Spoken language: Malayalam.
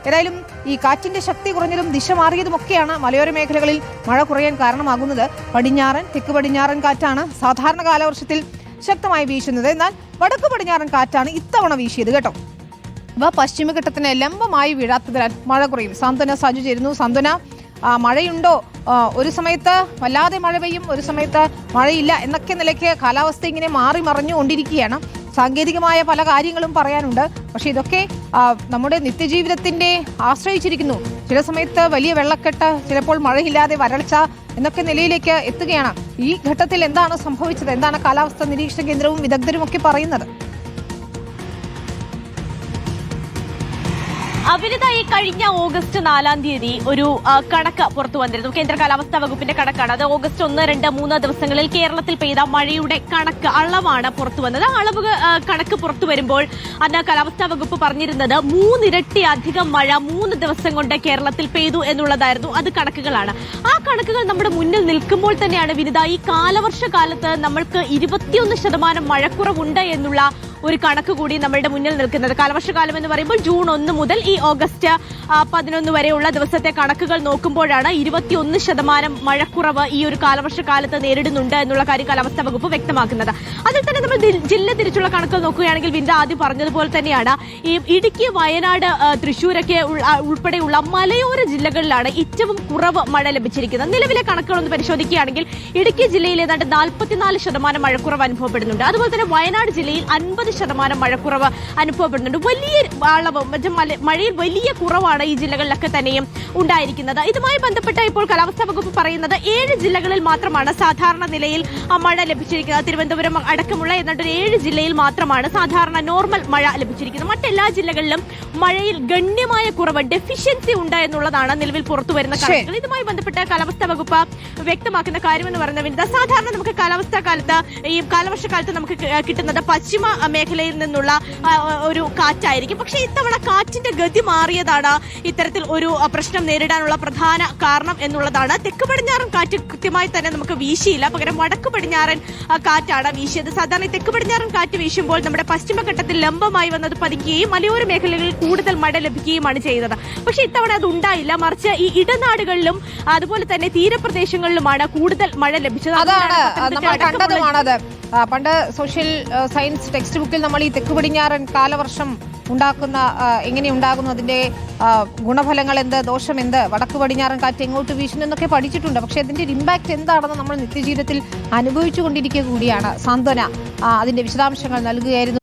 ഏതായാലും ഈ കാറ്റിന്റെ ശക്തി കുറഞ്ഞതും ദിശ മാറിയതുമൊക്കെയാണ് മലയോര മേഖലകളിൽ മഴ കുറയാൻ കാരണമാകുന്നത്. പടിഞ്ഞാറൻ തെക്ക് പടിഞ്ഞാറൻ കാറ്റാണ് സാധാരണ കാലവർഷത്തിൽ ശക്തമായി വീശുന്നത്. എന്നാൽ വടക്ക് പടിഞ്ഞാറൻ കാറ്റാണ് ഇത്തവണ വീശിയത് കേട്ടോ. ഇവ പശ്ചിമഘട്ടത്തിന് ലംബമായി വീഴാത്തതിനാൽ മഴ കുറയും. സാന്ത്വന സാജു ചേരുന്നു. സാന്ത്വന, മഴയുണ്ടോ? ഒരു സമയത്ത് വല്ലാതെ മഴ പെയ്യും, ഒരു സമയത്ത് മഴയില്ല എന്നൊക്കെ നിലയ്ക്ക് കാലാവസ്ഥ ഇങ്ങനെ മാറി മറിഞ്ഞുകൊണ്ടിരിക്കുകയാണ്. സാങ്കേതികമായ പല കാര്യങ്ങളും പറയാനുണ്ട്. പക്ഷെ ഇതൊക്കെ നമ്മുടെ നിത്യജീവിതത്തിന്റെ ആശ്രയിച്ചിരിക്കുന്നു. ചില സമയത്ത് വലിയ വെള്ളക്കെട്ട്, ചിലപ്പോൾ മഴയില്ലാതെ വരൾച്ച എന്നൊക്കെ നിലയിലേക്ക് എത്തുകയാണ്. ഈ ഘട്ടത്തിൽ എന്താണ് സംഭവിച്ചത്? എന്താണ് കാലാവസ്ഥാ നിരീക്ഷണ കേന്ദ്രവും വിദഗ്ധരും ഒക്കെ പറയുന്നത്? അവിനതായി കഴിഞ്ഞ ഓഗസ്റ്റ് 4-ാം തീയതി ഒരു കണക്ക് പുറത്തു വന്നിരുന്നു. കേന്ദ്ര കാലാവസ്ഥാ വകുപ്പിന്റെ കണക്കാണ് അത്. ഓഗസ്റ്റ് 1, 2, 3 ദിവസങ്ങളിൽ കേരളത്തിൽ പെയ്ത മഴയുടെ കണക്ക് അളവാണ് പുറത്തു വന്നത്. അളവ് കണക്ക് പുറത്തു വരുമ്പോൾ അന്ന് കാലാവസ്ഥാ വകുപ്പ് പറഞ്ഞിരുന്നത് 3 ഇരട്ടി അധികം മഴ 3 ദിവസം കൊണ്ട് കേരളത്തിൽ പെയ്തു എന്നുള്ളതായിരുന്നു. അത് കണക്കുകളാണ്. ആ കണക്കുകൾ നമ്മുടെ മുന്നിൽ നിൽക്കുമ്പോൾ തന്നെയാണ് വിനിത, ഈ കാലവർഷകാലത്ത് നമ്മൾക്ക് 21% മഴക്കുറവുണ്ട് എന്നുള്ള ഒരു കണക്ക് കൂടി നമ്മളുടെ മുന്നിൽ നിൽക്കുന്നത്. കാലവർഷകാലം എന്ന് പറയുമ്പോൾ ജൂൺ 1 മുതൽ ഈ ഓഗസ്റ്റ് 11 വരെയുള്ള ദിവസത്തെ കണക്കുകൾ നോക്കുമ്പോഴാണ് 21% മഴക്കുറവ് ഈ ഒരു കാലവർഷകാലത്ത് നേരിടുന്നുണ്ട് എന്നുള്ള കാര്യം കാലാവസ്ഥാ വകുപ്പ് വ്യക്തമാക്കുന്നത്. അതിൽ തന്നെ നമ്മൾ ജില്ല തിരിച്ചുള്ള കണക്കുകൾ നോക്കുകയാണെങ്കിൽ വിന്ദ ആദ്യം പറഞ്ഞതുപോലെ തന്നെയാണ് ഈ ഇടുക്കി, വയനാട്, തൃശ്ശൂരൊക്കെ ഉൾപ്പെടെയുള്ള മലയോര ജില്ലകളിലാണ് ഏറ്റവും കുറവ് മഴ ലഭിച്ചിരിക്കുന്നത്. നിലവിലെ കണക്കുകളൊന്ന് പരിശോധിക്കുകയാണെങ്കിൽ ഇടുക്കി ജില്ലയിൽ ഏതാണ്ട് 44% മഴക്കുറവ് അനുഭവപ്പെടുന്നുണ്ട്. അതുപോലെ തന്നെ വയനാട് ജില്ലയിൽ 50% മഴക്കുറവ് അനുഭവപ്പെടുന്നുണ്ട്. വലിയ അളവ് മഴയിൽ വലിയ കുറവാണ് ഈ ജില്ലകളിലൊക്കെ തന്നെയും ഉണ്ടായിരിക്കുന്നത്. ഇതുമായി ബന്ധപ്പെട്ട ഇപ്പോൾ കാലാവസ്ഥാ വകുപ്പ് പറയുന്നത് 7 ജില്ലകളിൽ മാത്രമാണ് സാധാരണ നിലയിൽ മഴ ലഭിച്ചിരിക്കുന്നത്. തിരുവനന്തപുരം അടക്കമുള്ള ഏതാണ്ട് 7 ജില്ലയിൽ മാത്രമാണ് സാധാരണ നോർമൽ മഴ ലഭിച്ചിരിക്കുന്നത്. മറ്റെല്ലാ ജില്ലകളിലും മഴയിൽ ഗണ്യമായ കുറവ്, ഡെഫിഷ്യൻസി ഉണ്ട് എന്നുള്ളതാണ് നിലവിൽ പുറത്തുവരുന്ന കണക്കുകൾ. ഇതുമായി ബന്ധപ്പെട്ട കാലാവസ്ഥാ വകുപ്പ് വ്യക്തമാക്കുന്ന കാര്യമെന്ന് പറയുന്നത് സാധാരണ നമുക്ക് ഈ കാലവർഷക്കാലത്ത് നമുക്ക് കിട്ടുന്നത് പശ്ചിമ മേഖലയിൽ നിന്നുള്ള ഒരു കാറ്റായിരിക്കും. പക്ഷേ ഇത്തവണ കാറ്റിന്റെ ഗതി മാറിയതാണ് ഇത്തരത്തിൽ ഒരു പ്രശ്നം നേരിടാനുള്ള പ്രധാന കാരണം എന്നുള്ളതാണ്. തെക്ക് പടിഞ്ഞാറൻ കാറ്റ് കൃത്യമായി തന്നെ നമുക്ക് വീശിയില്ല, പകരം വടക്ക് പടിഞ്ഞാറൻ കാറ്റാണ് വീശിയത്. സാധാരണ തെക്ക് പടിഞ്ഞാറൻ കാറ്റ് വീശുമ്പോൾ നമ്മുടെ പശ്ചിമഘട്ടത്തിൽ ലംബമായി വന്നത് പതിക്കുകയും മലയോര മേഖലകളിൽ കൂടുതൽ മഴ ലഭിക്കുകയുമാണ് ചെയ്തത്. പക്ഷെ ഇത്തവണ അത് ഉണ്ടായില്ല. മറിച്ച് ഈ ഇടനാടുകളിലും അതുപോലെ തന്നെ തീരപ്രദേശങ്ങളിലുമാണ് കൂടുതൽ മഴ ലഭിച്ചത്. പണ്ട് സോഷ്യൽ സയൻസ് ടെക്സ്റ്റ് ബുക്കിൽ നമ്മൾ ഈ തെക്ക് പടിഞ്ഞാറൻ കാലവർഷം എങ്ങനെ ഉണ്ടാകുന്നു, അതിന്റെ ഗുണഫലങ്ങൾ എന്ത്, ദോഷം എന്ത്, വടക്ക് പടിഞ്ഞാറൻ കാറ്റ് എങ്ങോട്ട് വീശുന്നു എന്നൊക്കെ പഠിച്ചിട്ടുണ്ട്. പക്ഷെ അതിന്റെ ഒരു ഇമ്പാക്ട് എന്താണെന്ന് നമ്മൾ നിത്യജീവിതത്തിൽ അനുഭവിച്ചുകൊണ്ടിരിക്കുക കൂടിയാണ്. സാന്ത്വന അതിന്റെ വിശദാംശങ്ങൾ നൽകുകയായിരുന്നു.